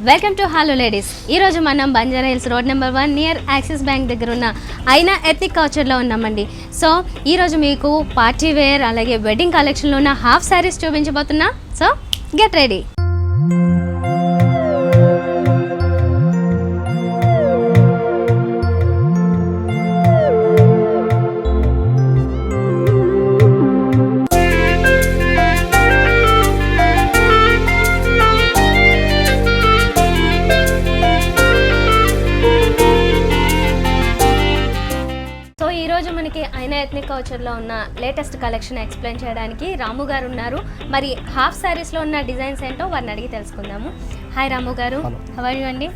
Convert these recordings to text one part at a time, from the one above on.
Welcome to hello ladies. ఈరోజు మనం Banjara hills road number 1 near axis bank దగ్గర ఉన్న అయినా ఎథ్నిక్ కల్చర్లో ఉన్నామండి. సో ఈరోజు మీకు పార్టీ వేర్ అలాగే వెడ్డింగ్ కలెక్షన్లో ఉన్న హాఫ్ శారీస్ చూపించబోతున్నా. So get ready. ఈరోజు మనకి అయినా ఎథ్నిక్ కల్చర్లో ఉన్న లేటెస్ట్ కలెక్షన్ ఎక్స్ప్లెయిన్ చేయడానికి రాము గారు ఉన్నారు. మరి హాఫ్ శారీస్లో ఉన్న డిజైన్స్ ఏంటో వారిని అడిగి తెలుసుకుందాము. హాయ్ రాము గారు, హౌ ఆర్ యు అండి?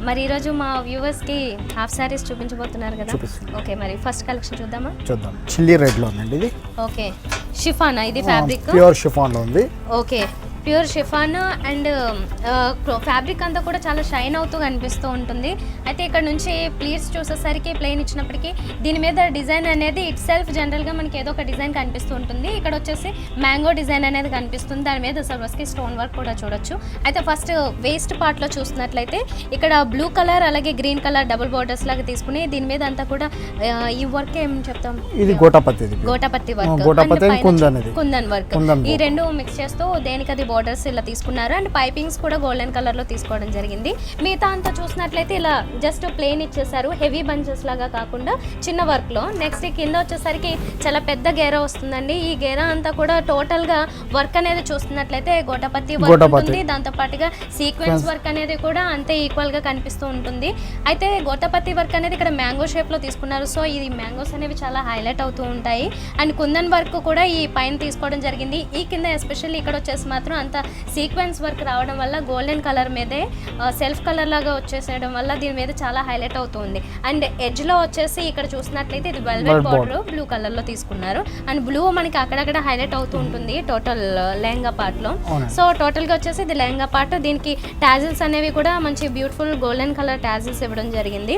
మరి ఈరోజు మా వ్యూవర్స్కి హాఫ్ శారీస్ చూపించబోతున్నారు కదా. ఓకే, మరి ఫస్ట్ కలెక్షన్ చూద్దాం. చిల్లీ రెడ్లో ఉందండి ఇది. ఓకే, షిఫానా ఇది ఫ్యాబ్రిక్? ప్యూర్ షిఫాన్లో ఉంది. Okay, pure chiffon and fabric అంతా కూడా చాలా షైన్ అవుతూ కనిపిస్తూ ఉంటుంది. అయితే ఇక్కడ నుంచి ప్లీట్స్ చూసేసరికి ప్లెయిన్ ఇచ్చినప్పటికీ దీని మీద డిజైన్ అనేది ఇట్ సెల్ఫ్ జనరల్గా మనకి ఏదో ఒక డిజైన్ కనిపిస్తూ ఉంటుంది. ఇక్కడ వచ్చేసి మ్యాంగో డిజైన్ అనేది కనిపిస్తుంది. దాని మీద సర్వస్కి స్టోన్ వర్క్ కూడా చూడొచ్చు. అయితే ఫస్ట్ వేస్ట్ పార్ట్లో చూసినట్లయితే ఇక్కడ బ్లూ కలర్ అలాగే గ్రీన్ కలర్ డబుల్ బార్డర్స్ లాగా తీసుకుని దీని మీద అంతా కూడా ఈ వర్క్ ఏం చెప్తాం, ఇది గోటాపత్తి వర్క్, కుందన్ వర్క్, ఈ రెండు మిక్స్ చేస్తూ దేనికది బోర్డర్స్ ఇలా తీసుకున్నారు. అండ్ పైపింగ్స్ కూడా గోల్డెన్ కలర్ లో తీసుకోవడం జరిగింది. మిగతా అంతా చూసినట్లయితే ఇలా జస్ట్ ప్లెయిన్ ఇచ్చేసారు, హెవీ బంచెస్ లాగా కాకుండా చిన్న వర్క్ లో. నెక్స్ట్ కింద వచ్చేసరికి చాలా పెద్ద గేరా వస్తుందండి. ఈ గేరా అంతా కూడా టోటల్ గా వర్క్ అనేది చూస్తున్నట్లయితే గోటాపత్తి వర్క్ ఉంటుంది. దాంతో పాటుగా సీక్వెన్స్ వర్క్ అనేది కూడా అంతే ఈక్వల్ గా కనిపిస్తూ ఉంటుంది. అయితే గోటాపత్తి వర్క్ అనేది ఇక్కడ మ్యాంగో షేప్ లో తీసుకున్నారు. సో ఇది మ్యాంగోస్ అనేవి చాలా హైలైట్ అవుతూ ఉంటాయి. అండ్ కుందన్ వర్క్ కూడా ఈ పైన తీసుకోవడం జరిగింది. ఈ కింద ఎస్పెషల్లీ ఇక్కడ వచ్చేసి మాత్రం అంత సీక్వెన్స్ వర్క్ రావడం వల్ల గోల్డెన్ కలర్ మీదే సెల్ఫ్ కలర్ లాగా వచ్చేసేయడం వల్ల దీని మీద చాలా హైలైట్ అవుతుంది. అండ్ ఎడ్జ్ లో వచ్చేసి ఇక్కడ చూసినట్లయితే ఇది వెల్వెట్ బార్డర్ బ్లూ కలర్ లో తీసుకున్నారు. అండ్ బ్లూ మనకి అక్కడక్కడ హైలైట్ అవుతూ ఉంటుంది టోటల్ లెహంగా పార్ట్ లో. సో టోటల్ గా వచ్చేసి ఇది లెహంగా పార్ట్. దీనికి టాజిల్స్ అనేవి కూడా మంచి బ్యూటిఫుల్ గోల్డెన్ కలర్ టాజిల్స్ ఇవ్వడం జరిగింది.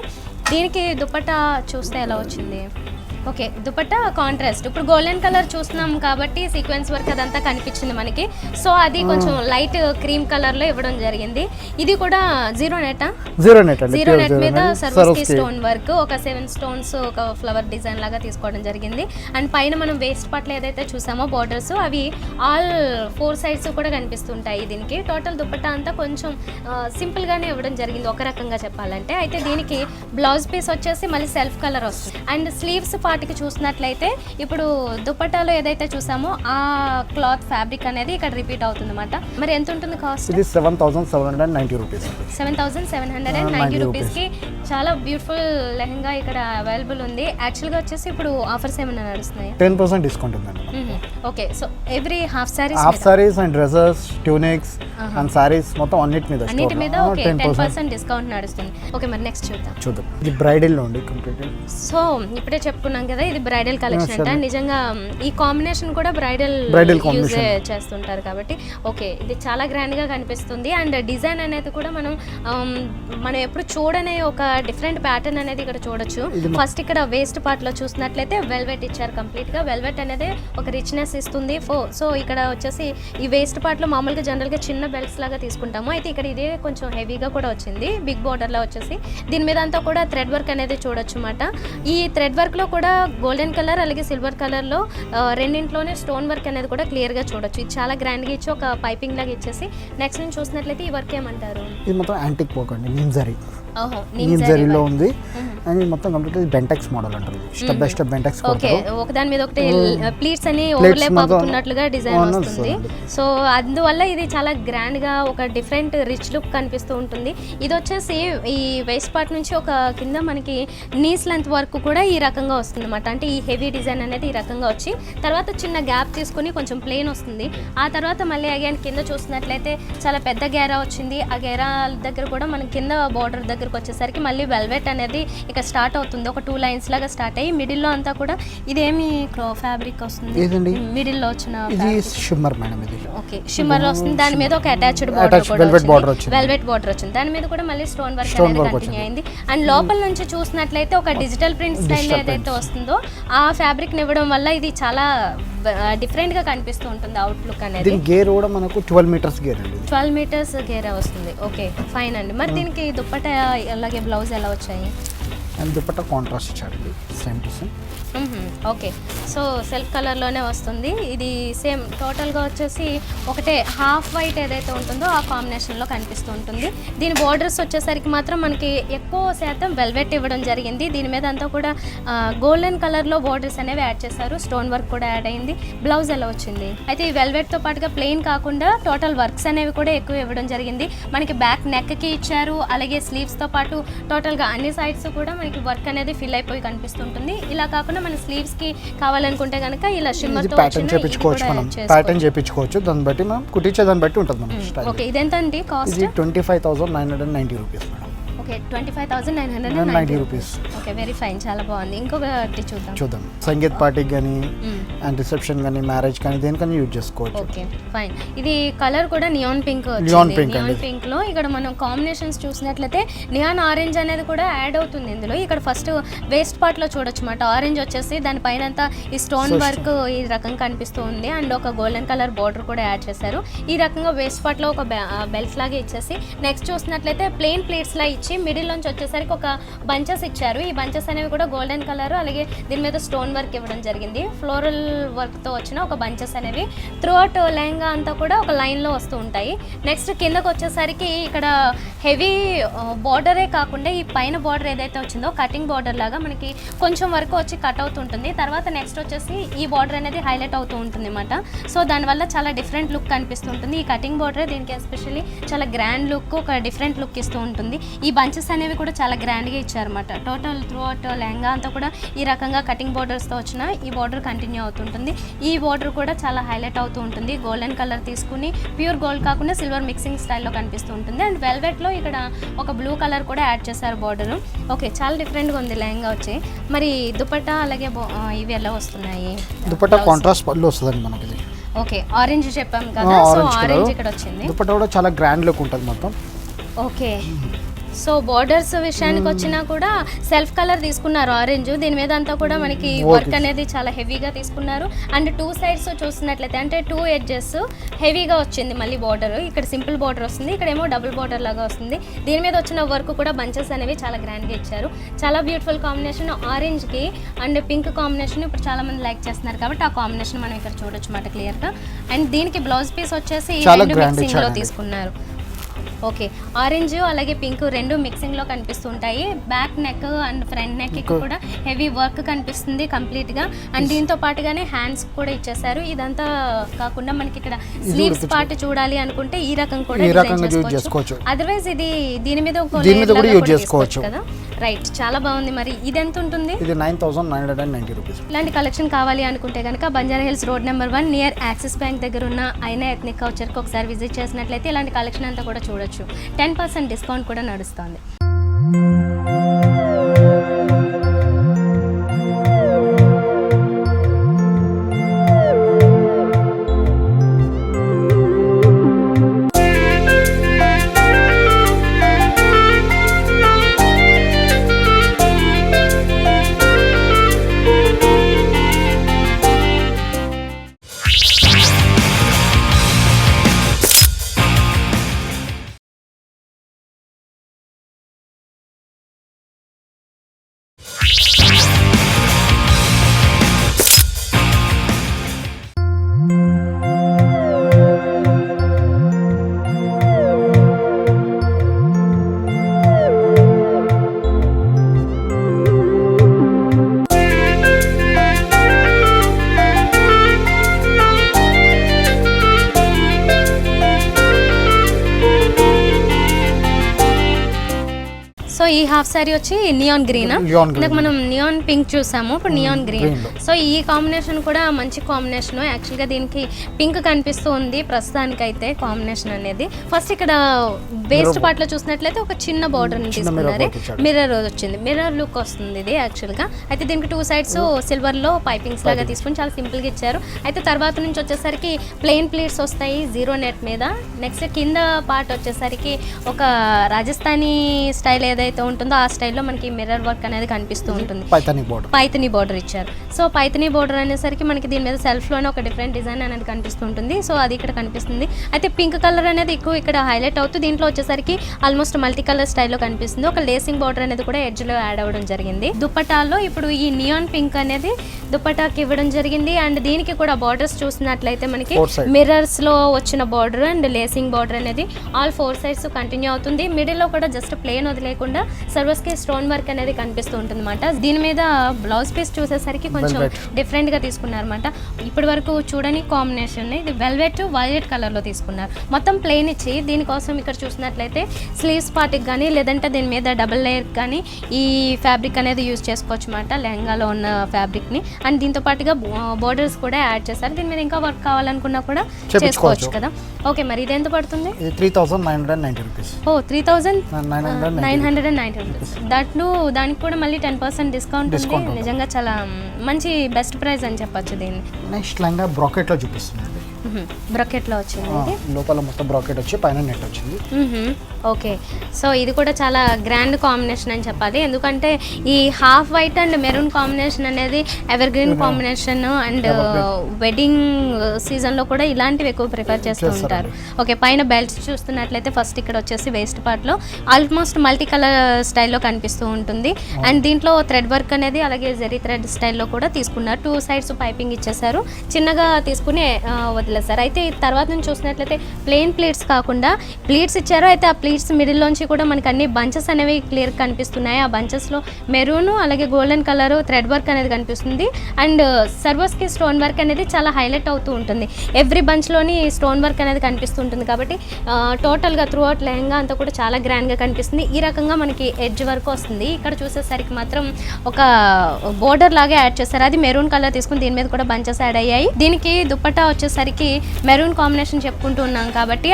దీనికి దుపట్టా చూస్తే ఎలా వచ్చింది? Okay, dupatta contrast. ఇప్పుడు గోల్డెన్ కలర్ చూస్తున్నాం కాబట్టి సీక్వెన్స్ వర్క్ అదంతా కనిపించింది మనకి. సో అది కొంచెం లైట్ క్రీమ్ కలర్ లో ఇవ్వడం జరిగింది. ఇది కూడా జీరో నెట్ మీద సర్వస్కి స్టోన్ వర్క్, ఒక 7 స్టోన్స్ ఒక ఫ్లవర్ డిజైన్ లాగా తీసుకోవడం జరిగింది. అండ్ పైన మనం వేస్ట్ పార్ట్లో ఏదైతే చూసామో బోర్డర్స్ అవి ఆల్ 4 సైడ్స్ కూడా కనిపిస్తుంటాయి. దీనికి టోటల్ దుపట్టా అంతా కొంచెం సింపుల్ గానే ఇవ్వడం జరిగింది ఒక రకంగా చెప్పాలంటే. అయితే దీనికి బ్లౌజ్ పీస్ వచ్చేసి మళ్ళీ సెల్ఫ్ కలర్ వస్తుంది. అండ్ స్లీవ్స్ పార్ట్కి చూసినట్లయితే ఇప్పుడు దుపట్టాలో ఏదైతే చూసామో ఆ క్లాత్ ఫ్యాబ్రిక్ అనేది ఇక్కడ రిపీట్ అవుతుంది అన్నమాట. మరి ఎంత ఉంటుంది కాస్ట్? ఇది 7790 రూపీస్. 7790 రూపీస్ కి చాలా బ్యూటిఫుల్ లెహంగా ఇక్కడ అవైలబుల్ ఉంది. యాక్చువల్గా వచ్చేసి ఇప్పుడు ఆఫర్స్ ఏమైనా నడుస్తున్నాయి? 10% డిస్కౌంట్ ఉందండి. Okay, so every half saris and dresses, tunics and saris మొత్తం అన్నిటి మీద ఓకే 10% డిస్కౌంట్ నడుస్తుంది. ఓకే, మరి నెక్స్ట్ చూద్దాం. ఇది బ్రైడల్ లో ఉంది కంప్లీట్. సో ఇప్పుడే చెప్పుకున్నాం కదా ఇది బ్రైడల్ కలెక్షన్ అంటే. నిజంగా ఈ కాంబినేషన్ కూడా బ్రైడల్ యూజ్ చేస్తుంటారు కాబట్టి ఓకే ఇది చాలా గ్రాండ్ గా కనిపిస్తుంది. అండ్ డిజైన్ అనేది కూడా మనం ఎప్పుడు చూడనే ఒక డిఫరెంట్ ప్యాటర్న్ అనేది ఇక్కడ చూడొచ్చు. ఫస్ట్ ఇక్కడ వేస్ట్ పార్ట్ లో చూసినట్లయితే వెల్వెట్ ఇచ్చారు. కంప్లీట్ గా వెల్వెట్ అనేది ఒక రిచ్నెస్ ఇస్తుంది. సో ఇక్కడ వచ్చేసి ఈ వేస్ట్ పార్ట్ లో మామూలుగా జనరల్ గా చిన్న బెల్ట్స్ లాగా తీసుకుంటాము. అయితే ఇక్కడ ఇదే కొంచెం హెవీగా కూడా వచ్చింది, బిగ్ బోర్డర్ లో వచ్చేసి. దీని మీద అంతా కూడా థ్రెడ్ వర్క్ అనేది చూడొచ్చు అన్నమాట. ఈ థ్రెడ్ వర్క్ లో కూడా గోల్డెన్ కలర్ అలాగే సిల్వర్ కలర్ లో రెండింట్లోనే స్టోన్ వర్క్ అనేది కూడా క్లియర్ గా చూడొచ్చు. ఇది చాలా గ్రాండ్ గా ఇచ్చి ఒక పైపింగ్ లాగా ఇచ్చేసి నెక్స్ట్ నుంచి చూసినట్లయితే ఈ వర్క్ ఏమంటారు? ఇది మొత్తం యాంటిక్ వర్క్ అండి, నీమ్ జరీలో ఉంది. అండ్ మొత్తం కంప్లీట్ బెంటెక్స్ మోడల్ అంటారు. Step by step Bentex. Okay, ఒకదాని మీద ఒకటి ప్లీట్స్ అని ఓవర్లాప్ అవుతున్నట్లుగా డిజైన్ వస్తుంది. సో అందువల్ల ఇది చాలా గ్రాండ్ గా ఒక డిఫరెంట్ రిచ్ లుక్ కనిపిస్తూ ఉంటుంది. ఇది వచ్చేసి ఈ వేస్ట్ పార్ట్ నుంచి ఒక కింద మనకి నీస్ లెంత్ వర్క్ కూడా ఈ రకంగా వస్తుంది అన్నమాట. అంటే ఈ హెవీ డిజైన్ అనేది ఈ రకంగా వచ్చి తర్వాత చిన్న గ్యాప్ తీసుకుని కొంచెం ప్లెయిన్ వస్తుంది. ఆ తర్వాత మళ్ళీ అగైన్ కింద చూసినట్లయితే చాలా పెద్ద గేరా వచ్చింది. ఆ గేరా దగ్గర కూడా మన కింద బార్డర్ దగ్గరకు వచ్చేసరికి మళ్ళీ వెల్వెట్ అనేది ఇక స్టార్ట్ అవుతుంది. ఒక 2 లైన్స్ లాగా స్టార్ట్ అయ్యి మిడిల్ లో అంతా కూడా ఇదేమి ఫ్యాబ్రిక్ వస్తుంది మిడిల్ లో వచ్చిన షిమ్మర్ మేడం. ఇది ఓకే, షిమ్మర్ వస్తుంది. దాని మీద ఒక అటాచ్డ్ బార్డర్ కూడా వెల్వెట్ బార్డర్ వచ్చింది. దాని మీద కూడా మళ్ళీ స్టోన్ వర్క్ అనేది కంటిన్యూ అయింది. అండ్ లోపల నుంచి చూసినట్లయితే ఒక డిజిటల్ ప్రింట్ స్టైల్ ఏదైతే వస్తుందో ఆ ఫ్యాబ్రిక్ ఇవ్వడం వల్ల ఇది చాలా డిఫరెంట్గా కనిపిస్తూ ఉంటుంది అవుట్లుక్ అనేది. దీని గేర్ కూడా మనకు 12 మీటర్స్ గేర్ అండి. 12 మీటర్స్ గేర్ వస్తుంది. ఓకే ఫైన్ అండి. మరి దీనికి దుప్పట అలాగే బ్లౌజ్ ఎలా వచ్చాయి? అండ్ దుపట్టా కాంట్రాస్ట్ ఇచ్చాడండి, same to same. Okay, so self కలర్లోనే వస్తుంది. ఇది సేమ్ టోటల్గా వచ్చేసి ఒకటే హాఫ్ వైట్ ఏదైతే ఉంటుందో ఆ కాంబినేషన్లో కనిపిస్తూ ఉంటుంది. దీని బోర్డర్స్ వచ్చేసరికి మాత్రం మనకి ఎక్కువ శాతం వెల్వెట్ ఇవ్వడం జరిగింది. దీని మీద అంతా కూడా గోల్డెన్ కలర్లో బోర్డర్స్ అనేవి యాడ్ చేశారు, స్టోన్ వర్క్ కూడా యాడ్ అయింది. బ్లౌజ్ ఎలా వచ్చింది? అయితే ఈ వెల్వెట్తో పాటుగా ప్లెయిన్ కాకుండా టోటల్ వర్క్స్ అనేవి కూడా ఎక్కువ ఇవ్వడం జరిగింది. మనకి బ్యాక్ నెక్కి ఇచ్చారు, అలాగే స్లీవ్స్తో పాటు టోటల్గా అన్ని సైడ్స్ కూడా మనకి వర్క్ అనేది ఫిల్ అయిపోయి కనిపిస్తుంటుంది. ఇలా కాకుండా మన స్లీవ్స్ కి కావాలనుకుంటే కనుక ఇలా షిమ్మర్ తో ప్యాటర్న్ చేపించుకోవచ్చు, మనం ప్యాటర్న్ చేపించుకోవచ్చు. దాన్ని బట్టి మనం కుట్టించే దాన్ని బట్టి ఉంటుంది మనం స్టైల్. ఓకే, ఇదెంత అండి కాస్ట్? ఇది 25,990 rupees madam. Okay, 25,990 rupees. Okay, very fine, చాలా బాగుంది. ఇంకొకటి చూద్దాం. సంగీత్ పార్టీకి కానీ అండ్ రిసెప్షన్ కానీ మ్యారేజ్ కానీ దేనికైనా యూజ్ చేసుకోవచ్చు. Okay fine. ఇది కలర్ కూడా నియాన్ పింక్ నియాన్ పింక్ లో ఇక్కడ మనం కాంబినేషన్స్ చూసినట్లయితే నియాన్ ఆరెంజ్ అనేది కూడా యాడ్ అవుతుంది ఇందులో. ఇక్కడ ఫస్ట్ వేస్ట్ పార్ట్ లో చూడొచ్చు మాట, ఆరెంజ్ వచ్చేసి దానిపైన అంతా ఈ స్టోన్ వర్క్ ఈ రకంగా కనిపిస్తూ ఉంది. అండ్ ఒక గోల్డెన్ కలర్ బార్డర్ కూడా యాడ్ చేశారు. ఈ రకంగా వేస్ట్ పార్ట్ లో ఒక బెల్ట్ లాగా ఇచ్చేసి నెక్స్ట్ చూసినట్లయితే ప్లెయిన్ ప్లేట్స్ లా ఇచ్చి మిడిల్ నుంచి వచ్చేసరికి ఒక బంచెస్ ఇచ్చారు. ఈ బంచెస్ అనేవి కూడా గోల్డెన్ కలర్, అలాగే దీని మీద స్టోన్ వర్క్ ఇవ్వడం జరిగింది. ఫ్లోరల్ వర్క్ తో వచ్చిన ఒక బంచెస్ అనేవి త్రూ అవుట్ లెహంగా అంతా కూడా ఒక లైన్ లో వస్తూ ఉంటాయి. నెక్స్ట్ కిందకు వచ్చేసరికి ఇక్కడ హెవీ బార్డరే కాకుండా ఈ పైన బార్డర్ ఏదైతే వచ్చిందో కటింగ్ బార్డర్ లాగా మనకి కొంచెం వరకు వచ్చి కట్ అవుతుంటుంది. తర్వాత నెక్స్ట్ వచ్చేసి ఈ బార్డర్ అనేది హైలైట్ అవుతూ ఉంటుంది అన్నమాట. సో దానివల్ల చాలా డిఫరెంట్ లుక్ కనిపిస్తుంటుంది. ఈ కటింగ్ బార్డర్ దీనికి ఎస్పెషల్లీ చాలా గ్రాండ్ లుక్, ఒక డిఫరెంట్ లుక్ ఇస్తూ ఉంటుంది. ఈ బంచెస్ అనేవి కూడా చాలా గ్రాండ్గా ఇచ్చారన్నమాట. టోటల్ త్రూ అవుట్ లెహంగా అంతా కూడా ఈ రకంగా కటింగ్ బార్డర్స్తో వచ్చిన ఈ బార్డర్ కంటిన్యూ అవుతుంటుంది. ఈ బార్డర్ కూడా చాలా హైలైట్ అవుతూ ఉంటుంది. గోల్డెన్ కలర్ తీసుకుని ప్యూర్ గోల్డ్ కాకుండా సిల్వర్ మిక్సింగ్ స్టైల్లో కనిపిస్తూ ఉంటుంది. అండ్ వెల్వెట్లో ఇక్కడ ఒక బ్లూ కలర్ కూడా యాడ్ చేశారు బార్డర్. ఓకే, చాలా డిఫరెంట్గా ఉంది లెహంగా వచ్చి. మరి దుపట్టా అలాగే ఇవి ఎలా వస్తున్నాయి? దుపట్టా కాంట్రాస్ట్ పళ్ళు వస్తుందండి మనకి. ఓకే, ఆరెంజ్ చెప్పాం కదా, సో ఆరెంజ్ ఇక్కడ వచ్చింది. దుపట్టా కూడా చాలా గ్రాండ్ లుక్ ఉంటుంది మొత్తం. ఓకే, సో బార్డర్స్ విషయానికి వచ్చినా కూడా సెల్ఫ్ కలర్ తీసుకున్నారు ఆరెంజ్. దీని మీద అంతా కూడా మనకి వర్క్ అనేది చాలా హెవీగా తీసుకున్నారు. అండ్ టూ సైడ్స్ చూసినట్లయితే అంటే 2 ఎడ్జెస్ హెవీగా వచ్చింది. మళ్ళీ బార్డర్ ఇక్కడ సింపుల్ బార్డర్ వస్తుంది, ఇక్కడేమో డబుల్ బార్డర్ లాగా వస్తుంది. దీని మీద వచ్చిన వర్క్ కూడా బంచెస్ అనేవి చాలా గ్రాండ్గా ఇచ్చారు. చాలా బ్యూటిఫుల్ కాంబినేషన్ ఆరెంజ్కి అండ్ పింక్ కాంబినేషన్ ఇప్పుడు చాలా మంది లైక్ చేస్తున్నారు కాబట్టి ఆ కాంబినేషన్ మనం ఇక్కడ చూడొచ్చు మాట క్లియర్గా. అండ్ దీనికి బ్లౌజ్ పీస్ వచ్చేసి రెండు మిక్సింగ్లో తీసుకున్నారు. ఓకే, ఆరెంజ్ అలాగే పింక్ రెండు మిక్సింగ్లో కనిపిస్తుంటాయి. Back neck and front neck కూడా హెవీ వర్క్ కనిపిస్తుంది కంప్లీట్గా. అండ్ దీంతో పాటుగానే హ్యాండ్స్ కూడా ఇచ్చేసారు. ఇదంతా కాకుండా మనకి ఇక్కడ స్లీవ్స్ పార్ట్ చూడాలి అనుకుంటే ఈ రకం కూడా చేసుకోవచ్చు. అదర్వైజ్ ఇది దీని మీద చేసుకోవచ్చు కదా. రైట్, చాలా బాగుంది. మరి ఇది ఎంత ఉంటుంది? ఇది 9,990 రూపీస్. ఇలాంటి కలెక్షన్ కావాలి అనుకుంటే కనుక Banjara hills road number 1 near axis bank దగ్గర ఉన్న ఐనా ఎథ్నిక్ కల్చర్కి ఒకసారి విజిట్ చేసినట్లయితే ఇలాంటి కలెక్షన్ అంతా కూడా చూడొచ్చు. 10% డిస్కౌంట్ కూడా నడుస్తుంది. సో ఈ హాఫ్ సారీ వచ్చి నియాన్ గ్రీన్, ఇందాక మనం నియాన్ పింక్ చూసాము, ఇప్పుడు నియాన్ గ్రీన్. సో ఈ కాంబినేషన్ కూడా మంచి కాంబినేషన్. యాక్చువల్గా దీనికి పింక్ కనిపిస్తూ ఉంది ప్రస్తుతానికైతే కాంబినేషన్ అనేది. ఫస్ట్ ఇక్కడ వేస్ట్ పార్ట్ లో చూసినట్లయితే ఒక చిన్న బార్డర్ తీసుకున్నారు, మిర్రర్ వచ్చింది, మిర్రర్ లుక్ వస్తుంది ఇది యాక్చువల్ గా. అయితే దీనికి 2 sides సిల్వర్ లో పైపింగ్స్ లాగా తీసుకుని చాలా సింపుల్ గా ఇచ్చారు. అయితే తర్వాత నుంచి వచ్చేసరికి ప్లెయిన్ ప్లీట్స్ వస్తాయి జీరో నెట్ మీద. నెక్స్ట్ కింద పార్ట్ వచ్చేసరికి ఒక రాజస్థానీ స్టైల్ ఏదైతే ఉంటుందో ఆ స్టైల్లో మనకి మిర్రర్ వర్క్ అనేది కనిపిస్తూ ఉంటుంది. పైథనీ బార్డర్ ఇచ్చారు. సో పైథనీ బార్డర్ అనేసరికి మనకి దీని మీద సెల్ఫ్ లోనే ఒక డిఫరెంట్ డిజైన్ అనేది కనిపిస్తూ ఉంటుంది. సో అది ఇక్కడ కనిపిస్తుంది. అయితే పింక్ కలర్ అనేది ఎక్కువ ఇక్కడ హైలైట్ అవుతుంది. దీంట్లో వచ్చేసరికి ఆల్మోస్ట్ మల్టీ కలర్ స్టైల్లో కనిపిస్తుంది. ఒక లేసింగ్ బార్డర్ అనేది కూడా ఎడ్జ్ లో యాడ్ అవ్వడం జరిగింది. దుపట్టాల్లో ఇప్పుడు ఈ నియాన్ పింక్ అనేది దుపట్టాకి ఇవ్వడం జరిగింది. అండ్ దీనికి కూడా బార్డర్స్ చూసినట్లయితే మనకి మిర్రర్స్ లో వచ్చిన బార్డర్ అండ్ లేసింగ్ బార్డర్ అనేది ఆల్ 4 sides కంటిన్యూ అవుతుంది. మిడిల్ లో కూడా జస్ట్ ప్లేన్ వదిలేకుండా సర్వస్ కి స్టోన్ వర్క్ అనేది కనిపిస్తూ ఉంటుంది అనమాట. దీని మీద బ్లౌజ్ పీస్ చూసేసరికి కొంచెం డిఫరెంట్ గా తీసుకున్నారు అనమాట. ఇప్పటి వరకు చూడని కాంబినేషన్ ఇది వెల్వెట్ వైలెట్ కలర్ లో తీసుకున్నారు. మొత్తం ప్లేన్ ఇచ్చి దీనికోసం ఇక్కడ చూసినట్లయితే స్లీవ్స్ పార్ట్కి కానీ లేదంటే దీని మీద డబుల్ లేయర్ కానీ ఈ ఫ్యాబ్రిక్ అనేది యూజ్ చేసుకోవచ్చు అనమాట, లెహంగాలో ఉన్న ఫ్యాబ్రిక్ ని. అండ్ దీంతో పాటుగా బోర్డర్స్ కూడా యాడ్ చేశారు. దీని మీద ఇంకా వర్క్ కావాలనుకున్నా కూడా చేసుకోవచ్చు కదా. ఓకే, మరి ఇది ఎంత పడుతుంది? 3990 రూపీస్. ఓ 3990 రూపీస్. దానికి కూడా మళ్ళీ 10% డిస్కౌంట్ ఉంది. నిజంగా చాలా మంచి బెస్ట్ ప్రైస్ అని చెప్పొచ్చు దీన్ని. నెక్స్ట్ లెహంగా బ్రాకెట్ లో చూపిస్తుంది. బ్రాకెట్ లో వచ్చింది, లోపల మొత్తం బ్రాకెట్ వచ్చి పైన నెట్ వచ్చింది. ఓకే, సో ఇది కూడా చాలా గ్రాండ్ కాంబినేషన్ అని చెప్పాలి. ఎందుకంటే ఈ half white and maroon combination అనేది evergreen combination. And wedding season లో కూడా ఇలాంటివి ఎక్కువ ప్రిఫర్ చేస్తూ ఉంటారు. ఓకే, పైన బెల్ట్స్ చూస్తున్నట్లయితే ఫస్ట్ ఇక్కడ వచ్చేసి వేస్ట్ పార్ట్ లో ఆల్మోస్ట్ మల్టీ కలర్ స్టైల్లో కనిపిస్తూ ఉంటుంది. అండ్ దీంట్లో థ్రెడ్ వర్క్ అనేది అలాగే జెరీ థ్రెడ్ స్టైల్లో కూడా తీసుకున్నారు. 2 sides పైపింగ్ ఇచ్చేసారు, చిన్నగా తీసుకుని వదిలేసారు. అయితే తర్వాత నుంచి చూసినట్లయితే ప్లెయిన్ ప్లీట్స్ కాకుండా ప్లీట్స్ ఇచ్చారు. అయితే ఆ ప్లీట్స్ మిడిల్లోంచి కూడా మనకి అన్ని బంచెస్ అనేవి క్లియర్ కనిపిస్తున్నాయి. ఆ బంచెస్లో మెరూన్ అలాగే గోల్డెన్ కలర్ థ్రెడ్ వర్క్ అనేది కనిపిస్తుంది. అండ్ సర్వస్కి స్టోన్ వర్క్ అనేది చాలా హైలైట్ అవుతూ ఉంటుంది. ఎవ్రీ బంచ్లోని స్టోన్ వర్క్ అనేది కనిపిస్తుంటుంది. కాబట్టి టోటల్గా త్రూ అవుట్ లెహంగా అంతా కూడా చాలా గ్రాండ్గా కనిపిస్తుంది. ఈ రకంగా మనకి ఎడ్జ్ వర్క్ వస్తుంది. ఇక్కడ చూసేసరికి మాత్రం ఒక బోర్డర్ లాగా యాడ్ చేస్తారు, అది మెరూన్ కలర్ తీసుకుని దీని మీద కూడా బంచెస్ యాడ్ అయ్యాయి. దీనికి దుపట్టా వచ్చేసరికి మెరూన్ కాంబినేషన్ చెప్పుకుంటూ ఉన్నాం కాబట్టి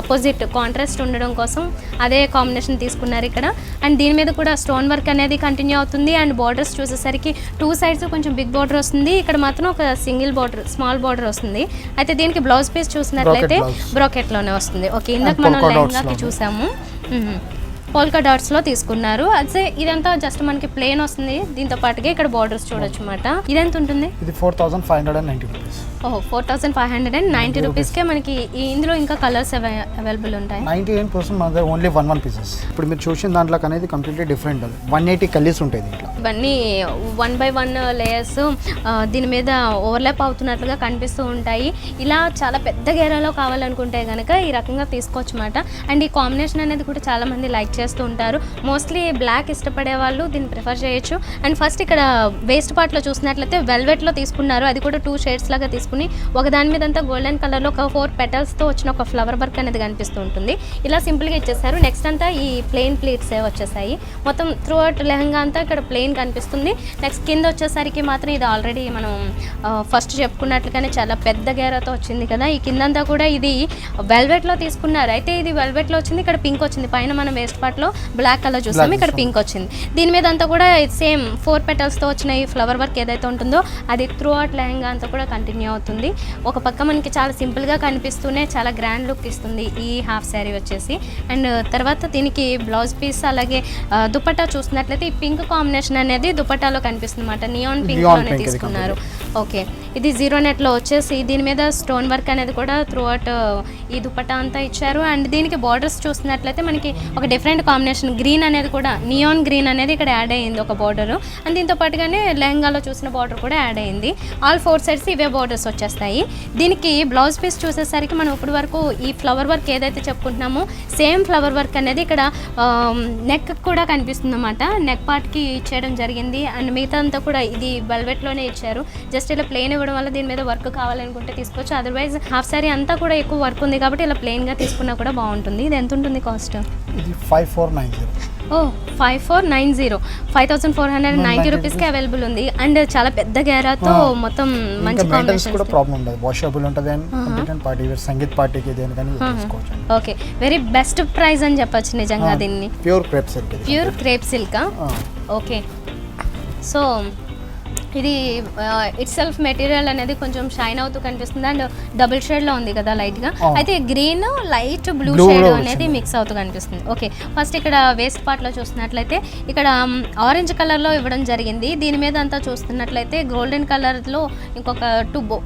ఆపోజిట్ కాంట్రాస్ట్ ఉండడం కోసం అదే కాంబినేషన్ తీసుకున్నారు ఇక్కడ. అండ్ దీని మీద కూడా స్టోన్ వర్క్ అనేది కంటిన్యూ అవుతుంది. అండ్ బార్డర్స్ చూసేసరికి 2 sides కొంచెం బిగ్ బార్డర్ వస్తుంది, ఇక్కడ మాత్రం ఒక సింగిల్ బార్డర్ స్మాల్ బార్డర్ వస్తుంది. అయితే దీనికి బ్లౌజ్ పీస్ చూసినట్లయితే బ్రాకెట్ లోనే వస్తుంది. ఓకే, ఇందాక మనం లెహంగాకి చూసాము, పోల్కా డాట్స్ లో తీసుకున్నారు. అదే ఇదంతా జస్ట్ మనకి ప్లేన్ వస్తుంది. దీంతో పాటుగా ఇక్కడ బార్డర్స్ చూడొచ్చు అన్నమాట. ఇదెంత ఉంటుంది? ఇది 4590 రూపీస్. ఓహో, 4590 రూపీస్కే మనకి ఇందులో ఇంకా కలర్స్ అవైలబుల్ ఉంటాయి. 98% మన దగ్గర ఓన్లీ 1 పీసెస్. ఇప్పుడు మీరు చూసిన దాంట్లో అనేది కంప్లీట్లీ డిఫరెంట్. 180 కలర్స్ ఉంటాయి దీంట్లో. ఇవన్నీ 1 by 1 లేయర్స్ దీని మీద ఓవర్లాప్ అవుతున్నట్లుగా కనిపిస్తూ ఉంటాయి. ఇలా చాలా పెద్ద గేరాలో కావాలనుకుంటే కనుక ఈ రకంగా తీసుకోవచ్చు అన్నమాట. అండ్ ఈ కాంబినేషన్ అనేది కూడా చాలా మంది లైక్ చేస్తూ ఉంటారు. మోస్ట్లీ బ్లాక్ ఇష్టపడే వాళ్ళు దీన్ని ప్రిఫర్ చేయొచ్చు. అండ్ ఫస్ట్ ఇక్కడ వేస్ట్ పార్ట్లో చూసినట్లయితే వెల్వెట్లో తీసుకున్నారు, అది కూడా 2 shades లాగా తీసుకుని ఒక దాని మీద అంతా గోల్డెన్ కలర్లో ఒక 4 petals వచ్చిన ఒక ఫ్లవర్ వర్క్ అనేది కనిపిస్తూ ఉంటుంది. ఇలా సింపుల్గా ఇచ్చేసారు. నెక్స్ట్ అంతా ఈ ప్లెయిన్ ప్లీట్స్ వచ్చేసాయి. మొత్తం త్రూ అవుట్ లెహంగా అంతా ఇక్కడ ప్లెయిన్ కనిపిస్తుంది. నెక్స్ట్ కింద వచ్చేసరికి మాత్రం ఇది ఆల్రెడీ మనం ఫస్ట్ చెప్పుకున్నట్లుగానే చాలా పెద్ద గేరాతో వచ్చింది కదా. ఈ కిందంతా కూడా ఇది వెల్వెట్లో తీసుకున్నారు. అయితే ఇది వెల్వెట్లో వచ్చింది, ఇక్కడ పింక్ వచ్చింది. పైన మనం వేస్ట్ పార్ట్లో బ్లాక్ కలర్ చూస్తాము, ఇక్కడ పింక్ వచ్చింది. దీని మీద అంతా కూడా సేమ్ 4 petals వచ్చిన ఈ ఫ్లవర్ వర్క్ ఏదైతే ఉంటుందో అది త్రూ అవుట్ లెహంగా అంతా కూడా కంటిన్యూ అవుతుంది. ఒక పక్క మనకి చాలా సింపుల్గా కనిపిస్తూనే చాలా గ్రాండ్ లుక్ ఇస్తుంది ఈ హాఫ్ శారీ వచ్చేసి. అండ్ తర్వాత దీనికి బ్లౌజ్ పీస్ అలాగే దుపట్టా చూసినట్లయితే ఈ పింక్ కాంబినేషన్ అనేది దుపట్టాలో కనిపిస్తుంది అన్నమాట. నియాన్ పింక్ లోనే తీసుకున్నారు. ఓకే, ఇది జీరో నెట్లో వచ్చేసి దీని మీద స్టోన్ వర్క్ అనేది కూడా త్రూ అవుట్ ఈ దుపట్టా అంతా ఇచ్చారు. అండ్ దీనికి బార్డర్స్ చూసినట్లయితే మనకి ఒక డిఫరెంట్ కాంబినేషన్ గ్రీన్ అనేది కూడా నియాన్ గ్రీన్ అనేది ఇక్కడ యాడ్ అయ్యింది ఒక బార్డర్. అండ్ దీంతో పాటుగానే లెహంగాలో చూసిన బార్డర్ కూడా యాడ్ అయ్యింది. ఆల్ 4 sides ఇవే బార్డర్స్ వచ్చేస్తాయి. దీనికి బ్లౌజ్ పీస్ చూసేసరికి మనం ఇప్పటి వరకు ఈ ఫ్లవర్ వర్క్ ఏదైతే చెప్పుకుంటున్నామో సేమ్ ఫ్లవర్ వర్క్ అనేది ఇక్కడ నెక్ కూడా కనిపిస్తుంది అన్నమాట. నెక్ పార్ట్కి ఇచ్చేయడం జరిగింది. అండ్ మిగతా అంతా కూడా ఇది వెల్వెట్లోనే ఇచ్చారు. జస్ట్ ఇలా ప్లెయిన్ ఇవ్వడం వల్ల దీని మీద వర్క్ కావాలనుకుంటే తీసుకోవచ్చు. అదర్వైజ్ హాఫ్ శారీ అంతా కూడా ఎక్కువ వర్క్ ఉంది కాబట్టి ఇలా ప్లెయిన్గా తీసుకున్నా కూడా బాగుంటుంది. ఇది ఎంత ఉంటుంది కాస్ట్? ఇది 5490. ఓ 5490 5490 రూపీస్కి అవైలబుల్ ఉంది. అండ్ చాలా పెద్ద గేరాతో మొత్తం మంచి మెయింటెనెన్స్ కూడా ప్రాబ్లం ఉండదు, వాషబుల్ ఉంటుంది. And complete party wear sangeet పార్టీకి దేనికని తీసుకోవచ్చు. ఓకే, వెరీ బెస్ట్ ప్రైస్ అని చెప్పొచ్చు నిజంగా దీన్ని. Pure crepe silk, pure crepe silk. Okay, so ఇది ఇట్ సెల్ఫ్ మెటీరియల్ అనేది కొంచెం షైన్ అవుతూ కనిపిస్తుంది అండ్ డబుల్ షేడ్ లో ఉంది కదా లైట్ గా. అయితే గ్రీన్ లైట్ బ్లూ షేడ్ అనేది మిక్స్ అవుతూ కనిపిస్తుంది. ఓకే, ఫస్ట్ ఇక్కడ వేస్ట్ పార్ట్ లో చూస్తున్నట్లయితే ఇక్కడ ఆరెంజ్ కలర్ లో ఇవ్వడం జరిగింది. దీని మీద అంతా చూస్తున్నట్లయితే గోల్డెన్ కలర్ లో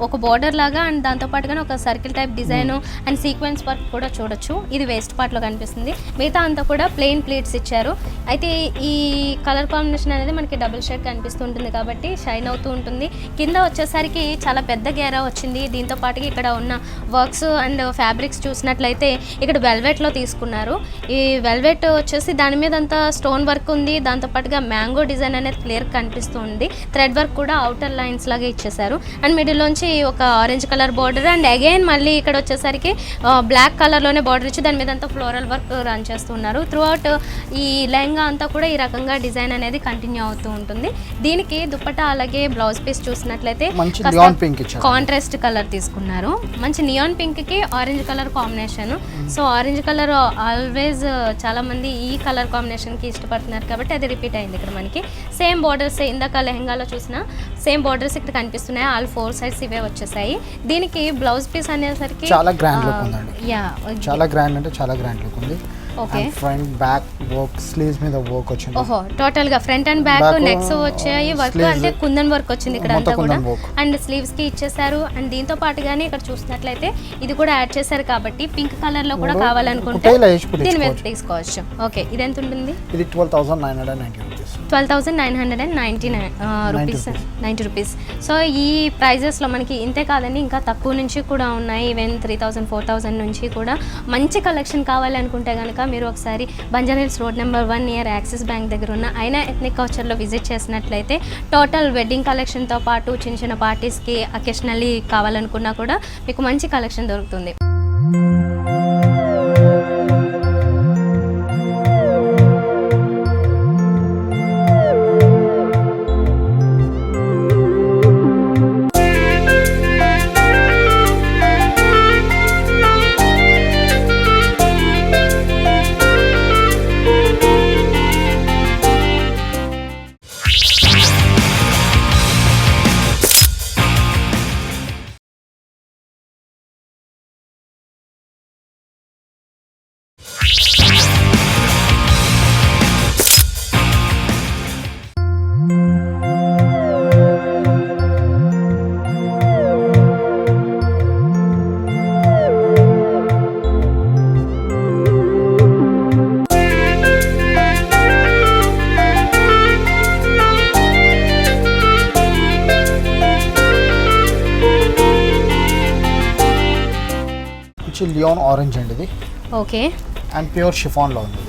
ఒక బోర్డర్ లాగా అండ్ దాంతో పాటుగా ఒక circle type design and sequence work కూడా చూడొచ్చు. ఇది వేస్ట్ పార్ట్ లో కనిపిస్తుంది. మిగతా అంతా కూడా ప్లెయిన్ ప్లీట్స్ ఇచ్చారు. అయితే ఈ కలర్ కాంబినేషన్ అనేది మనకి డబుల్ షేడ్ కనిపిస్తుంటుంది కాబట్టి షైన్ అవుతూ ఉంటుంది. కింద వచ్చేసరికి చాలా పెద్ద గేరా వచ్చింది. దీంతో పాటుగా ఇక్కడ ఉన్న వర్క్స్ అండ్ ఫ్యాబ్రిక్స్ చూసినట్లయితే ఇక్కడ వెల్వెట్లో తీసుకున్నారు. ఈ వెల్వెట్ వచ్చేసి దాని మీద అంతా స్టోన్ వర్క్ ఉంది. దాంతో పాటుగా మ్యాంగో డిజైన్ అనేది క్లియర్ కనిపిస్తూ ఉంది. థ్రెడ్ వర్క్ కూడా అవుటర్ లైన్స్ లాగా ఇచ్చేసారు. అండ్ మిడిల్లోంచి ఒక orange colour border and again మళ్ళీ ఇక్కడ వచ్చేసరికి బ్లాక్ కలర్లోనే బార్డర్ ఇచ్చి దాని మీద అంతా ఫ్లోరల్ వర్క్ రన్ చేస్తున్నారు. త్రూ అవుట్ ఈ లెహంగా అంతా కూడా ఈ రకంగా డిజైన్ అనేది కంటిన్యూ అవుతూ ఉంటుంది. దీనికి దుపట్టా అలాగే బ్లౌజ్ పీస్ చూసినట్లయితే కాంట్రాస్ట్ కలర్ తీసుకున్నారు. మంచి నియాన్ పింక్ కి orange colour combination. So orange colour always చాలా మంది ఈ కలర్ కాంబినేషన్ కి ఇష్టపడుతున్నారు కాబట్టి అది రిపీట్ అయింది. ఇక్కడ మనకి సేమ్ బార్డర్స్ ఇందాక లెహంగాలో చూసిన సేమ్ బార్డర్స్ ఇక్కడ కనిపిస్తున్నాయి. ఆల్ 4 సైడ్స్ ఇవే వచ్చేసాయి. దీనికి బ్లౌజ్ పీస్ అనేసరికి చాలా గ్రాండ్ లుక్ ఉందండి. చాలా గ్రాండ్ అంటే చాలా గ్రాండ్ లుక్ ఉంది. Okay, front back work, sleeves మీద వర్క్ వచ్చింది. ఓహో, టోటల్ గా ఫ్రంట్ అండ్ బ్యాక్ నెక్స్ వచ్చాయి. వర్క్ అంటే కుందన్ వర్క్ వచ్చింది ఇక్కడ అంతా కూడా. అండ్ స్లీవ్స్ కి ఇచ్చేసారు. అండ్ దీంతో పాటుగానే ఇక్కడ చూసినట్లయితే ఇది కూడా యాడ్ చేశారు కాబట్టి పింక్ కలర్ లో కూడా కావాలనుకుంటే దీని మీద తీసుకోవచ్చు. ఓకే, ఇది ఎంత ఉంటుంది? ఇది 12,990 రూపీస్. 12,990 రూపీస్. సో ఈ ప్రైజెస్ లో మనకి ఇంతే కాదండి, ఇంకా తక్కువ నుంచి కూడా ఉన్నాయి. ఈవెన్ 3,000 4,000 నుంచి కూడా మంచి కలెక్షన్ కావాలి అనుకుంటే కనుక మీరు ఒకసారి Banjara Hills road number 1 near axis bank దగ్గర ఉన్న ఐనా ఎథ్నిక్ కల్చర్లో విజిట్ చేసినట్లయితే టోటల్ వెడ్డింగ్ కలెక్షన్తో పాటు చిన్న చిన్న పార్టీస్కి అకేషనల్లీ కావాలనుకున్నా కూడా మీకు మంచి కలెక్షన్ దొరుకుతుంది. లియోన్ ఆరెంజ్ అండి ఇది. ఓకే, అండ్ ప్యూర్ షిఫాన్ లో ఉంది.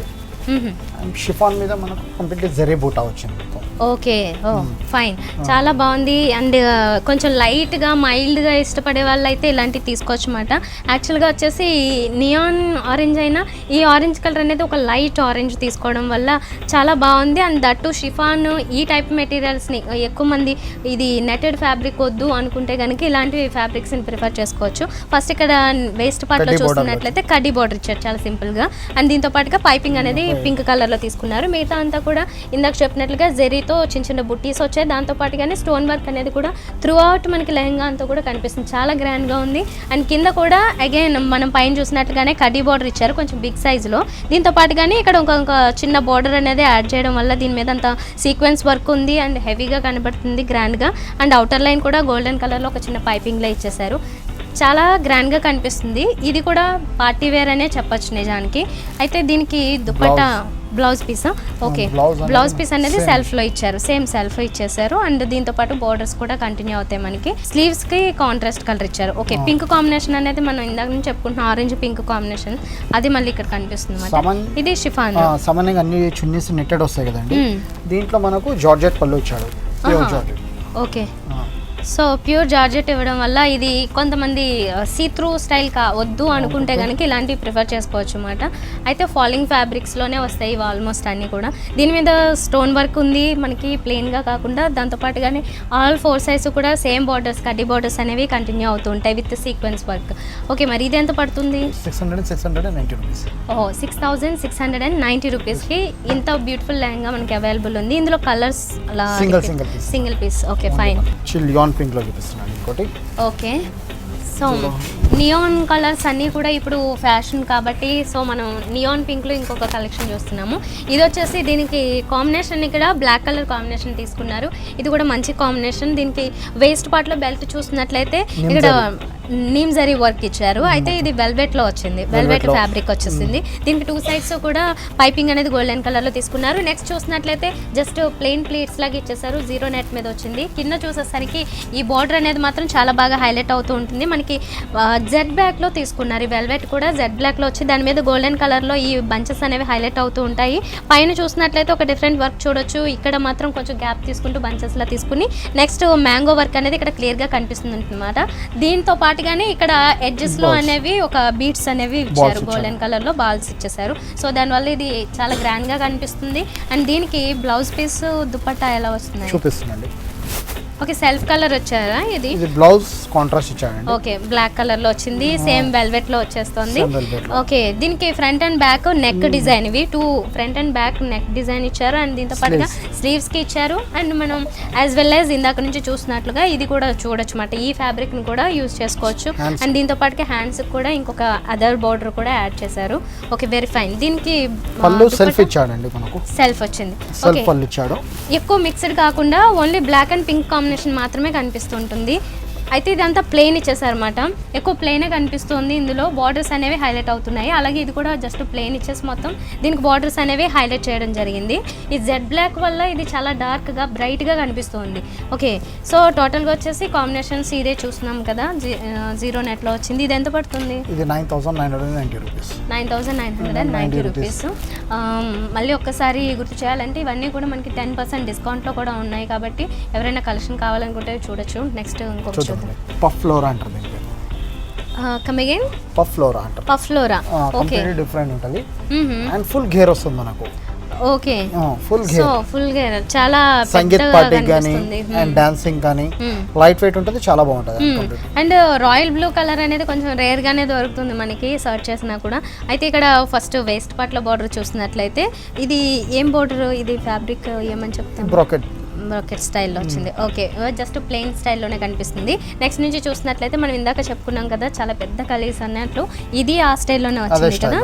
అండ్ షిఫాన్ మీద మనకు కంప్లీట్లీ జరీ బూటా వచ్చింది. ఓకే, ఓ ఫైన్, చాలా బాగుంది. అండ్ కొంచెం లైట్గా మైల్డ్గా ఇష్టపడే వాళ్ళు అయితే ఇలాంటివి తీసుకోవచ్చు అన్నమాట. యాక్చువల్గా వచ్చేసి నియాన్ ఆరెంజ్ అయినా ఈ ఆరెంజ్ కలర్ అనేది ఒక లైట్ ఆరెంజ్ తీసుకోవడం వల్ల చాలా బాగుంది. అండ్ దట్టు షిఫాన్ ఈ టైప్ మెటీరియల్స్ని ఎక్కువ మంది ఇది నెటెడ్ ఫ్యాబ్రిక్ వద్దు అనుకుంటే కనుక ఇలాంటి ఫ్యాబ్రిక్స్ని ప్రిఫర్ చేసుకోవచ్చు. ఫస్ట్ ఇక్కడ వేస్ట్ పార్ట్లో చూస్తున్నట్లయితే కడ్డీ బార్డర్ ఇచ్చారు చాలా సింపుల్గా. అండ్ దీంతో పాటుగా పైపింగ్ అనేది పింక్ కలర్లో తీసుకున్నారు. మిగతా అంతా కూడా ఇందాక చెప్పినట్లుగా జెరీతో చిన్న చిన్న బుట్టీస్ వచ్చాయి. దాంతో పాటుగానే స్టోన్ వర్క్ అనేది కూడా త్రూ అవుట్ మనకి లెహంగా అంతా కూడా కనిపిస్తుంది. చాలా గ్రాండ్గా ఉంది. అండ్ కింద కూడా అగైన్ మనం పైన చూసినట్లుగానే కడ్డీ బార్డర్ ఇచ్చారు కొంచెం బిగ్ సైజులో. దీంతో పాటుగానే ఇక్కడ ఒక చిన్న బార్డర్ అనేది యాడ్ చేయడం వల్ల దీని మీద అంత సీక్వెన్స్ వర్క్ ఉంది అండ్ హెవీగా కనబడుతుంది గ్రాండ్గా. అండ్ అవుటర్ లైన్ కూడా గోల్డెన్ కలర్లో ఒక చిన్న పైపింగ్లో ఇచ్చేసారు. చాలా గ్రాండ్గా కనిపిస్తుంది. ఇది కూడా పార్టీ వేర్ అనే చెప్పొచ్చు నిజానికి. అయితే దీనికి dupatta blouse piece. Okay, blouse piece అనేది సెల్ఫ్లో ఇచ్చారు, సేమ్ సెల్ఫ్ ఇచ్చేసారు. అండ్ దీంతో పాటు బోర్డర్స్ కూడా కంటిన్యూ అవుతాయి మనకి. స్లీవ్స్కి కాంట్రాస్ట్ కలర్ ఇచ్చారు. ఓకే, పింక్ కాంబినేషన్ అనేది మనం ఇందాక నుంచి చెప్పుకుంటున్నాం, ఆరెంజ్ పింక్ కాంబినేషన్ అది మళ్ళీ ఇక్కడ కనిపిస్తుంది. ఇది షిఫాన్ సామాన్యంగా అన్ని చున్నీస్ నెట్టెడ్ వస్తాయి కదండి. దీంట్లో మనకు జార్జెట్ పళ్ళు ఇచ్చాడు. ఓకే, సో ప్యూర్ జార్జెట్ ఇవ్వడం వల్ల ఇది కొంతమంది సీ త్రూ స్టైల్ వద్దు అనుకుంటే కనుక ఇలాంటివి ప్రిఫర్ చేసుకోవచ్చు అన్నమాట. అయితే ఫాలింగ్ ఫ్యాబ్రిక్స్లోనే వస్తాయి ఇవి ఆల్మోస్ట్ అన్నీ కూడా. దీని మీద స్టోన్ వర్క్ ఉంది మనకి ప్లెయిన్గా కాకుండా, దాంతోపాటుగానే ఆల్ 4 సైడ్స్ కూడా సేమ్ బార్డర్స్ కడ్డీ బార్డర్స్ అనేవి కంటిన్యూ అవుతూ ఉంటాయి విత్ సీక్వెన్స్ వర్క్. ఓకే, మరి ఇది ఎంత పడుతుంది? 690 రూపీస్. 6,690 రూపీస్కి ఇంత బ్యూటిఫుల్ లెహంగా మనకి అవైలబుల్ ఉంది. ఇందులో కలర్స్ అలా సింగిల్ పీస్. Okay fine. లియాన్ పింక్ లో చూపిస్తున్నాను ఇంకోటి. ఓకే, సో నియాన్ కలర్స్ అన్నీ కూడా ఇప్పుడు ఫ్యాషన్ కాబట్టి సో మనం నియాన్ పింక్లో ఇంకొక కలెక్షన్ చూస్తున్నాము. ఇది వచ్చేసి దీనికి కాంబినేషన్ ఇక్కడ బ్లాక్ కలర్ కాంబినేషన్ తీసుకున్నారు. ఇది కూడా మంచి కాంబినేషన్. దీనికి వేస్ట్ పార్ట్లో బెల్ట్ చూసినట్లయితే ఇక్కడ నీమ్ జరీ వర్క్ ఇచ్చారు. అయితే ఇది వెల్వెట్లో వచ్చింది, వెల్వెట్ ఫ్యాబ్రిక్ వచ్చేసింది. దీనికి 2 సైడ్స్ కూడా పైపింగ్ అనేది గోల్డెన్ కలర్లో తీసుకున్నారు. నెక్స్ట్ చూసినట్లయితే జస్ట్ ప్లెయిన్ ప్లేట్స్ లాగా ఇచ్చేసారు, జీరో నెట్ మీద వచ్చింది. కింద చూసేసరికి ఈ బార్డర్ అనేది మాత్రం చాలా బాగా హైలైట్ అవుతూ ఉంటుంది. మనకి జెడ్ బ్లాక్లో తీసుకున్నారు. ఈ వెల్వెట్ కూడా జెడ్ బ్లాక్లో వచ్చి దాని మీద గోల్డెన్ కలర్లో ఈ బంచెస్ అనేవి హైలైట్ అవుతూ ఉంటాయి. పైన చూసినట్లయితే ఒక డిఫరెంట్ వర్క్ చూడొచ్చు. ఇక్కడ మాత్రం కొంచెం గ్యాప్ తీసుకుంటూ బంచెస్లా తీసుకుని నెక్స్ట్ మ్యాంగో వర్క్ అనేది ఇక్కడ క్లియర్గా కనిపిస్తుంది అనమాట. దీంతో పాటుగానే ఇక్కడ ఎడ్జెస్లో అనేవి ఒక బీట్స్ అనేవి ఇచ్చారు, గోల్డెన్ కలర్లో బాల్స్ ఇచ్చేసారు. సో దానివల్ల ఇది చాలా గ్రాండ్గా కనిపిస్తుంది. అండ్ దీనికి బ్లౌజ్ పీస్ దుపట్టా ఎలా వస్తుంది చూపిస్తుందండి. ఓకే, సెల్ఫ్ కలర్ వచ్చారా? ఇది బ్లౌజ్ కాంట్రాస్ట్ ఇచ్చారండి. ఓకే, బ్లాక్ కలర్ లో వచ్చింది, సేమ్ వెల్వెట్ లో వచ్చేస్తుంది. ఓకే, దీనికి front and back neck design, ఇవి 2 front and back neck design ఇచ్చారు. అండ్ దీంతో పాటుగా స్లీవ్స్ కి ఇచ్చారు. అండ్ మనం యాజ్ వెల్ యాజ్ ఇందాక నుంచి చూసినట్లుగా ఇది కూడా చూడొచ్చు అన్నమాట. ఈ ఫ్యాబ్రిక్ ని కూడా యూజ్ చేసుకోవచ్చు. అండ్ దీంతో పాటుగా హ్యాండ్స్ కూడా ఇంకొక అదర్ బోర్డర్ కూడా యాడ్ చేశారు. Okay, very fine. దీనికి పళ్ళు సెల్ఫ్ ఇచ్చాడండి, మనకు సెల్ఫ్ వచ్చింది. సెల్ఫ్ పళ్ళు ఇచ్చాడు. ఎక్కువ మిక్స్డ్ కాకుండా only black and pink combination మాత్రమే కనిపిస్తుంటుంది. అయితే ఇదంతా ప్లెయిన్ ఇచ్చేసారన్నమాట. ఎక్కువ ప్లెయినే కనిపిస్తుంది. ఇందులో బార్డర్స్ అనేవి హైలైట్ అవుతున్నాయి. అలాగే ఇది కూడా జస్ట్ ప్లెయిన్ ఇచ్చేసి మొత్తం దీనికి బార్డర్స్ అనేవి హైలైట్ చేయడం జరిగింది. ఈ జెడ్ బ్లాక్ వల్ల ఇది చాలా డార్క్గా బ్రైట్గా కనిపిస్తుంది. ఓకే, సో టోటల్గా వచ్చేసి కాంబినేషన్స్ ఇదే చూస్తున్నాం కదా, జీరో నెట్లో వచ్చింది. ఇది ఎంత పడుతుంది? ఇది 9,990 రూపీస్. 9,990 రూపీస్. మళ్ళీ ఒక్కసారి గుర్తు చేయాలంటే ఇవన్నీ కూడా మనకి 10% డిస్కౌంట్లో కూడా ఉన్నాయి కాబట్టి ఎవరైనా కలెక్షన్ కావాలనుకుంటే చూడొచ్చు. నెక్స్ట్ ఇంకొక పఫ్ ఫ్లోరా అంటారు. Come again. పఫ్ ఫ్లోరా అంటారు. పఫ్ ఫ్లోరా ఓకే, డిఫరెంట్ ఉంటుంది. అండ్ ఫుల్ గేర్ వస్తుంది మనకు. Okay, full gear. So full gear చాలా సంగీత్ పార్టీ గానీ అండ్ డాన్సింగ్ గానీ లైట్ వెయిట్ ఉంటుంది, చాలా బాగుంటుంది. అండ్ రాయల్ బ్లూ కలర్ అనేది కొంచెం రేర్ గానే దొరుకుతుంది మనకి సర్చ్ చేసినా కూడా. అయితే ఇక్కడ ఫస్ట్ వేస్ట్ పార్ట్ లో బార్డర్ చూసినట్లయితే ఇది ఏం బార్డర్? ఇది ఫ్యాబ్రిక్ ఏమని చెప్తాను? బ్రోకెట్ స్టైల్లో వచ్చింది. ఓకే, జస్ట్ ప్లెయిన్ స్టైల్లోనే కనిపిస్తుంది. నెక్స్ట్ నుంచి చూసినట్లయితే మనం ఇందాక చెప్పుకున్నాం కదా చాలా పెద్ద కలీస్ అన్నట్లు, ఇది ఆ స్టైల్లోనే వచ్చింది కదా.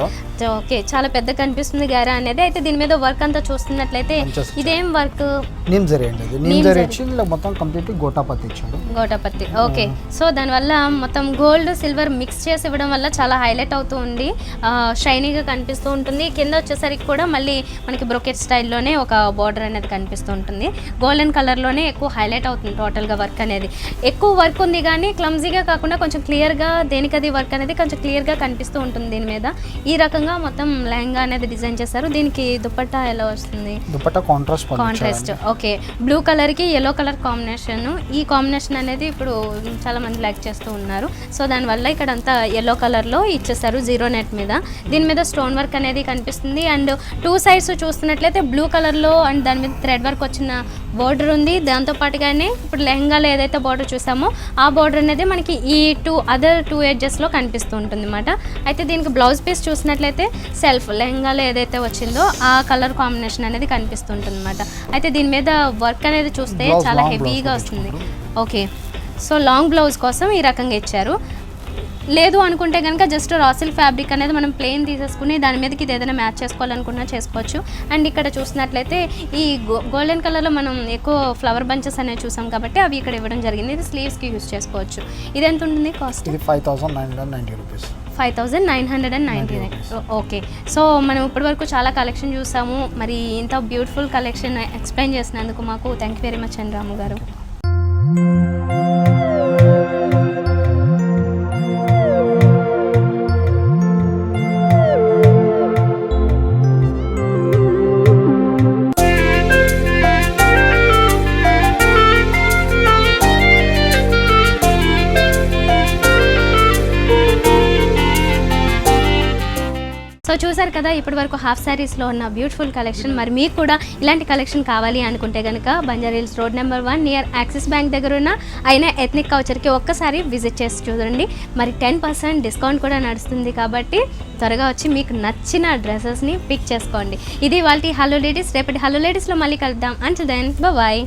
ఓకే, చాలా పెద్ద కనిపిస్తుంది గేరా అనేది. అయితే దీని మీద వర్క్ అంతా చూస్తున్నట్లయితే ఇదేం వర్క్? నీమ్ జరీ అండి. ఇది నీమ్ జరీ ఇచ్చి మొత్తం కంప్లీట్ గోటాపత్తి ఇచ్చాడు. గోటాపత్తి. ఓకే, సో దానివల్ల మొత్తం గోల్డ్ సిల్వర్ మిక్స్ చేసి ఇవ్వడం వల్ల చాలా హైలైట్ అవుతూ ఉంది, షైనీగా కనిపిస్తూ ఉంటుంది. కింద వచ్చేసరికి కూడా మళ్ళీ మనకి బ్రోకెట్ స్టైల్లోనే ఒక బార్డర్ అనేది కనిపిస్తూ ఉంటుంది. గోల్డెన్ కలర్లోనే ఎక్కువ హైలైట్ అవుతుంది టోటల్గా వర్క్ అనేది. ఎక్కువ వర్క్ ఉంది కానీ క్లమ్జీగా కాకుండా కొంచెం క్లియర్గా దేనికది వర్క్ అనేది కొంచెం క్లియర్గా కనిపిస్తూ ఉంటుంది దీని మీద. ఈ రకంగా మొత్తం లెహంగా అనేది డిజైన్ చేశారు. దీనికి దుపట్టా ఎలా వస్తుంది? దుపట్టా కాంట్రాస్ట్. ఓకే, బ్లూ కలర్కి ఎల్లో కలర్ కాంబినేషన్. ఈ కాంబినేషన్ అనేది ఇప్పుడు చాలా మంది లైక్ చేస్తూ ఉన్నారు. సో దానివల్ల ఇక్కడ అంతా ఎల్లో కలర్లో ఇచ్చేసారు జీరో నెట్ మీద. దీని మీద స్టోన్ వర్క్ అనేది కనిపిస్తుంది. అండ్ 2 సైడ్స్ చూస్తున్నట్లయితే బ్లూ కలర్లో అండ్ దాని మీద థ్రెడ్ వర్క్ వచ్చిన బోర్డర్ ఉంది. దాంతో పాటుగానే ఇప్పుడు లెహంగాలో ఏదైతే బార్డర్ చూసామో ఆ బార్డర్ అనేది మనకి ఈ అదర్ 2 ఎడ్జెస్లో కనిపిస్తూ ఉంటుంది అన్నమాట. అయితే దీనికి బ్లౌజ్ పీస్ చూసినట్లయితే సెల్ఫ్ లెహంగాలో ఏదైతే వచ్చిందో ఆ కలర్ కాంబినేషన్ అనేది కనిపిస్తుంటుంది అన్నమాట. అయితే దీని మీద వర్క్ అనేది చూస్తే చాలా హెవీగా వస్తుంది. ఓకే, సో లాంగ్ బ్లౌజ్ కోసం ఈ రకంగా ఇచ్చారు. లేదు అనుకుంటే కనుక జస్ట్ రాసిల్ ఫ్యాబ్రిక్ అనేది మనం ప్లెయిన్ తీసేసుకుని దాని మీదకి ఇది ఏదైనా మ్యాచ్ చేసుకోవాలనుకున్నా చేసుకోవచ్చు. అండ్ ఇక్కడ చూసినట్లయితే ఈ గోల్డెన్ కలర్లో మనం ఎక్కువ ఫ్లవర్ బంచెస్ అనేవి చూసాం కాబట్టి అవి ఇక్కడ ఇవ్వడం జరిగింది. ఇది స్లీవ్స్కి యూజ్ చేసుకోవచ్చు. ఇది ఎంత ఉంటుంది కాస్ట్? 5,990 రూపీస్. 5,990. ఓకే, సో మనం ఇప్పటి వరకు చాలా కలెక్షన్ చూసాము. మరి ఇంత బ్యూటిఫుల్ కలెక్షన్ ఎక్స్ప్లెయిన్ చేసినందుకు మాకు థ్యాంక్ యూ వెరీ మచ్ అండి రాము గారు. చూసారు కదా ఇప్పటి వరకు హాఫ్ శారీస్లో ఉన్న బ్యూటిఫుల్ కలెక్షన్. మరి మీకు కూడా ఇలాంటి కలెక్షన్ కావాలి అనుకుంటే కనుక Banjara Hills road number 1 near axis bank దగ్గర ఉన్న అయినా ఎథ్నిక్ కల్చర్కి ఒక్కసారి విజిట్ చేసి చూడండి. మరి 10% డిస్కౌంట్ కూడా నడుస్తుంది కాబట్టి త్వరగా వచ్చి మీకు నచ్చిన డ్రెస్సెస్ని పిక్ చేసుకోండి. ఇది వాళ్ళ హలో లేడీస్. రేపటి హలో లేడీస్లో మళ్ళీ కలుద్దాం. Until then bye.